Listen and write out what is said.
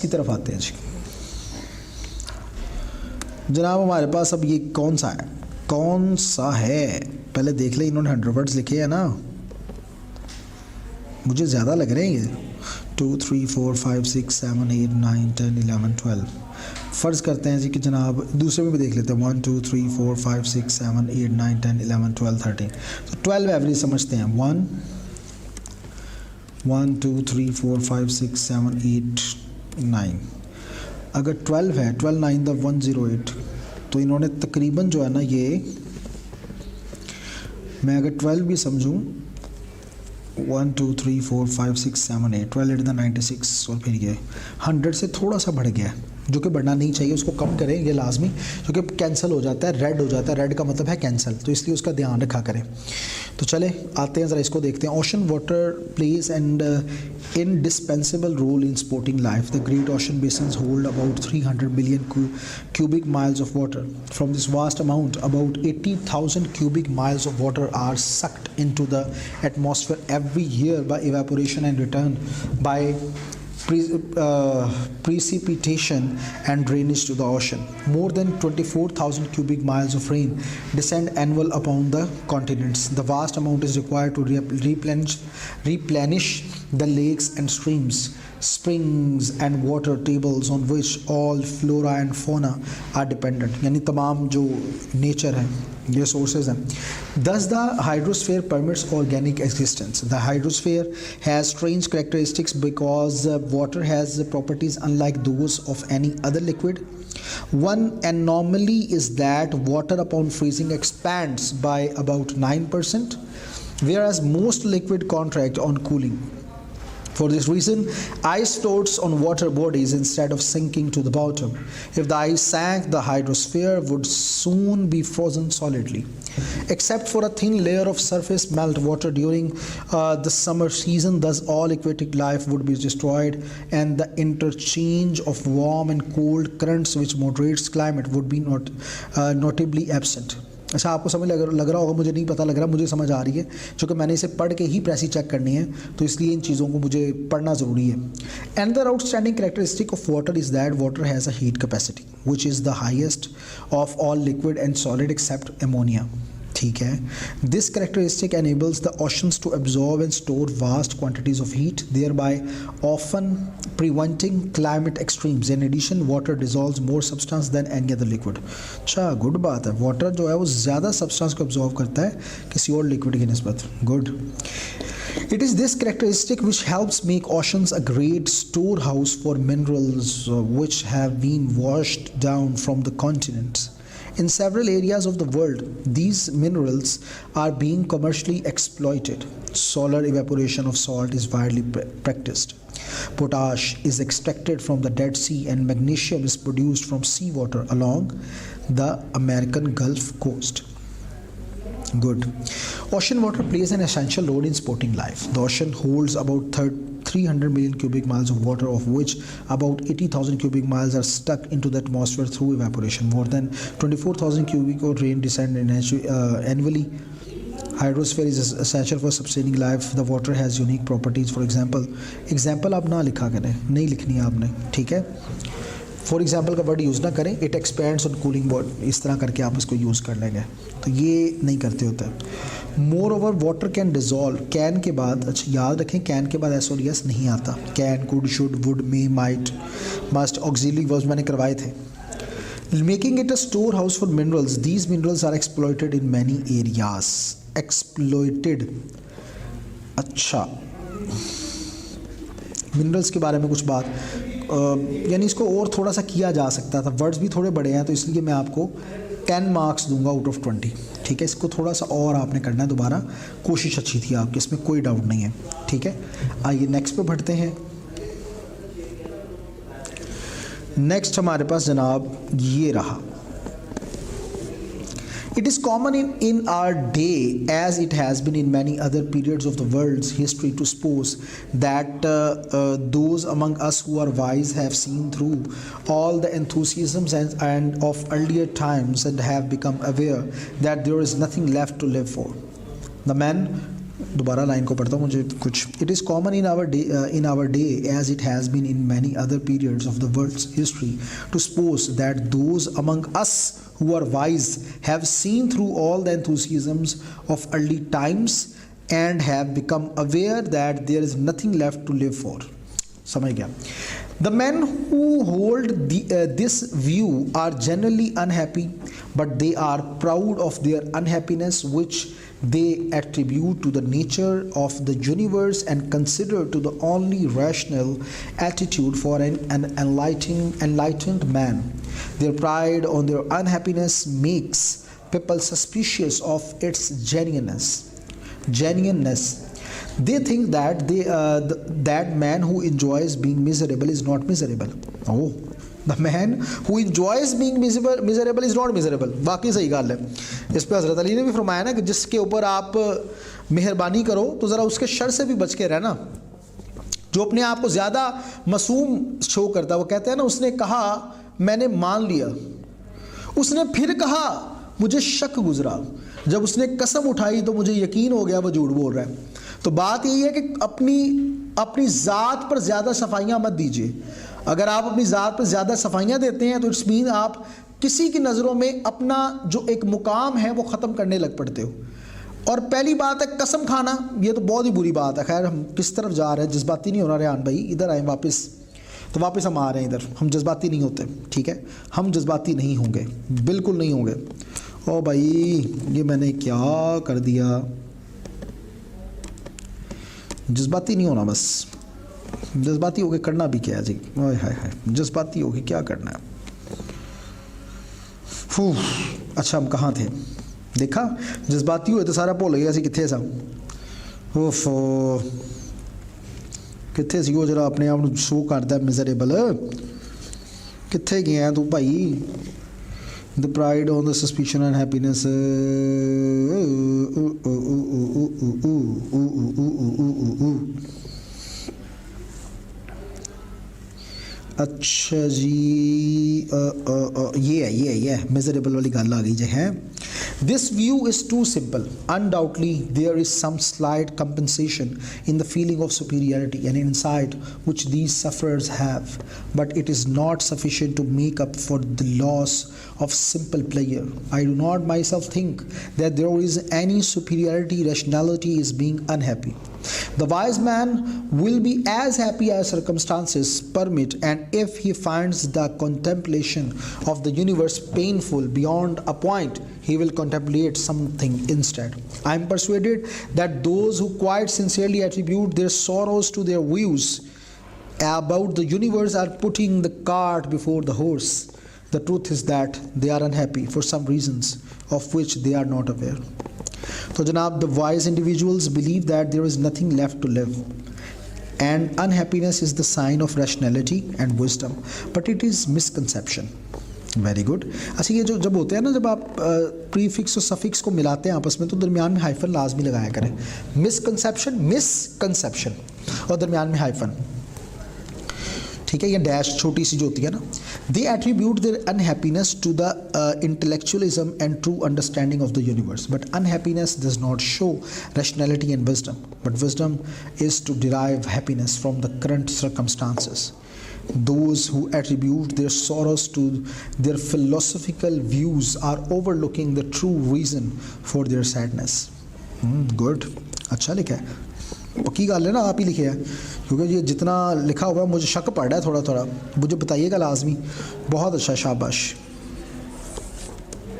की तरफ आते हैं जी। जनाब हमारे पास अब ये कौन सा है, कौन सा है पहले देख ले। इन्होंने 100 वर्ड्स लिखे हैं ना, मुझे ज़्यादा लग रहे हैं ये 2 3 4 5 6 7 8 9 10 11 12। फ़र्ज़ करते हैं जी कि जनाब दूसरे में भी देख लेते हैं 1 2 3 4 5 6 7 8 9 10 11 12 13। तो 12 एवरेज समझते हैं। 1 2 3 4 5 6 7 8 9। अगर 12 है, 12 9 द 108, तो इन्होंने तकरीबन जो है ना, ये मैं अगर 12 भी समझूं 1 2 3 4 5 6 7 8 12 8 द 96, और फिर ये 100 से थोड़ा सा बढ़ गया है, जो कि बढ़ना नहीं चाहिए, उसको कम करें ये लाजमी, क्योंकि कैंसिल हो जाता है, रेड हो जाता है, रेड का मतलब है कैंसिल, तो इसलिए उसका ध्यान रखा करें। तो चले आते हैं ज़रा इसको देखते हैं। Ocean water plays and indispensable role in sporting life. The great ocean basins hold about 300 billion cubic miles of water. From this vast amount, about 80,000 cubic miles of water are sucked into the atmosphere every year by evaporation and return by precipitation and drainage to the ocean. More than 24,000 cubic miles of rain descend annual upon the continents. The vast amount is required to replenish the lakes and streams, springs and water tables on which all flora and fauna are dependent. यानी तमाम जो nature है, ये sources हैं। Thus the hydrosphere permits organic existence. The hydrosphere has strange characteristics because water has properties unlike those of any other liquid. One anomaly is that water upon freezing expands by about 9%, whereas most liquid contract on cooling. For this reason, ice floats on water bodies instead of sinking to the bottom. If the ice sank, the hydrosphere would soon be frozen solidly. Except for a thin layer of surface melt water during the summer season, thus all aquatic life would be destroyed, and the interchange of warm and cold currents which moderates climate would be notably absent. अच्छा, आपको समझ लग रहा होगा, मुझे नहीं पता लग रहा, मुझे समझ आ रही है, क्योंकि मैंने इसे पढ़ के ही प्रेसी चेक करनी है, तो इसलिए इन चीज़ों को मुझे पढ़ना ज़रूरी है। Another outstanding characteristic of water is that water has a heat capacity, which is the highest of all liquid and solid except ammonia. ठीक है, this characteristic enables the oceans to absorb and store vast quantities of heat, thereby often preventing climate extremes. In addition, water dissolves more substance than any other liquid. अच्छा, good बात है, water जो है वो ज़्यादा substance को absorb करता है किसी और लिक्विड की निस्बत। Good. It is this characteristic which helps make oceans a great storehouse for minerals which have been washed down from the continents. In several areas of the world, these minerals are being commercially exploited. Solar evaporation of salt is widely practiced. Potash is extracted from the Dead Sea, and magnesium is produced from seawater along the American Gulf Coast. Good. Ocean water plays an essential role in sporting life. The ocean holds about 300 million cubic miles of water, of which about 80,000 cubic miles are stuck into the atmosphere through evaporation. More than 24,000 cubic of rain descend annually. Hydrosphere is essential for sustaining life. The water has unique properties. For example आप ना लिखा करें, नहीं लिखनी है आपने, ठीक है। फॉर एग्जाम्पल का वर्ड यूज़ ना करें। It expends on cooling body, इस तरह करके आप इसको यूज़ कर लेंगे, तो ये नहीं करते होते। More over water can dissolve, can के बाद, अच्छा याद रखें, कैन के बाद एस और यस नहीं आता। Can, could, should, would, may, might, must, auxiliary verbs मैंने करवाए थे। Making it a storehouse for minerals, these minerals are exploited in many areas. Exploited, अच्छा मिनरल्स के बारे में कुछ बात, यानी इसको और थोड़ा सा किया जा सकता था। वर्ड्स भी थोड़े बड़े हैं, तो इसलिए मैं आपको 10 मार्क्स दूंगा आउट ऑफ 20, ठीक है। इसको थोड़ा सा और आपने करना है दोबारा, कोशिश अच्छी थी आपकी, इसमें कोई डाउट नहीं है, ठीक है। आइए नेक्स्ट पे बढ़ते हैं। नेक्स्ट हमारे पास जनाब ये रहा। It is common in our day, as it has been in many other periods of the world's history, to suppose that those among us who are wise have seen through all the enthusiasms and of earlier times and have become aware that there is nothing left to live for. The men दोबारा line को पढ़ता हूँ, मुझे कुछ. It is common in our day as it has been in many other periods of the world's history to suppose that those among us who are wise have seen through all the enthusiasms of early times and have become aware that there is nothing left to live for. समझ गया. The men who hold this view are generally unhappy, but they are proud of their unhappiness, which they attribute to the nature of the universe and consider to the only rational attitude for an enlightened man. Their pride on their unhappiness makes people suspicious of its genuineness. They think that that man who enjoys being miserable is not miserable. Oh, the man who enjoys being miserable is not miserable. वाकई सही गल है. इस पे हज़रत अली ने भी फरमाया ना कि जिसके ऊपर आप मेहरबानी करो तो ज़रा उसके शर से भी बच के रहना. जो अपने आप को ज़्यादा मासूम शो करता है, वो कहते हैं ना, उसने कहा मैंने मान लिया, उसने फिर कहा मुझे शक गुजरा, जब उसने कसम उठाई तो मुझे यकीन हो गया वो झूठ बोल रहा है. तो बात यही है कि अपनी ज़ात पर ज़्यादा सफाइयाँ मत दीजिए. अगर आप अपनी ज़ात पर ज़्यादा सफाइयाँ देते हैं तो इट्स मीन आप किसी की नज़रों में अपना जो एक मुकाम है वो ख़त्म करने लग पड़ते हो. और पहली बात है कसम खाना, ये तो बहुत ही बुरी बात है. खैर हम किस तरफ जा रहे हैं, जज्बाती नहीं होना. रेहान भाई इधर आए वापस, तो वापस हम आ रहे हैं इधर. हम जज्बाती नहीं होते, ठीक है, हम जज्बाती नहीं होंगे, बिल्कुल नहीं होंगे. ओ भाई ये मैंने क्या कर दिया, जज्बाती नहीं होना. बस जज्बाती होके करना भी क्या है जी, हाय हाय हाय, जज्बाती होके क्या करना है. अच्छा हम कहाँ थे, देखा जज्बाती हुए तो सारा भुल गया सी कित्थे सा. ओफो कित्थे सी वो जरा अपने आप को शो करदा मिजरेबल, कित्थे गया तू भाई. The pride on the suspicion and happiness. अच्छा जी, ये मिजरेबल वाली गल आ गई जो है. This view is too simple. Undoubtedly, there is some slight compensation in the feeling of superiority and insight which these sufferers have, but it is not sufficient to make up for the loss of simple pleasure. I do not myself think that there is any superiority. Rationality is being unhappy. The wise man will be as happy as circumstances permit, and if he finds the contemplation of the universe painful beyond a point, he will contemplate something instead. I am persuaded that those who quite sincerely attribute their sorrows to their views about the universe are putting the cart before the horse. The truth is that they are unhappy for some reasons of which they are not aware. So Janab, the wise individuals believe that there is nothing left to live, and unhappiness is the sign of rationality and wisdom, but it is misconception. Very good. अच्छा ये जो जब होते हैं ना, जब आप prefix और सफिक्स को मिलाते हैं आपस में, तो दरमियान में हाइफन लाजमी लगाया करें. मिसकंसेप्शन और दरमियान में हाइफन, ठीक है, ये डैश छोटी सी जो होती है ना. They attribute their unhappiness to the intellectualism and true understanding of the universe, but unhappiness does not show rationality and wisdom, but wisdom is to derive happiness from the current circumstances. Those who attribute their sorrows to their philosophical views are overlooking the true reason for their sadness. Good. अच्छा लिखा है, पक्की गल है ना, आप ही लिखे है, क्योंकि ये जितना लिखा हुआ है मुझे शक पड़ रहा है थोड़ा थोड़ा. मुझे बताइएगा लाजमी. बहुत अच्छा, शाबाश.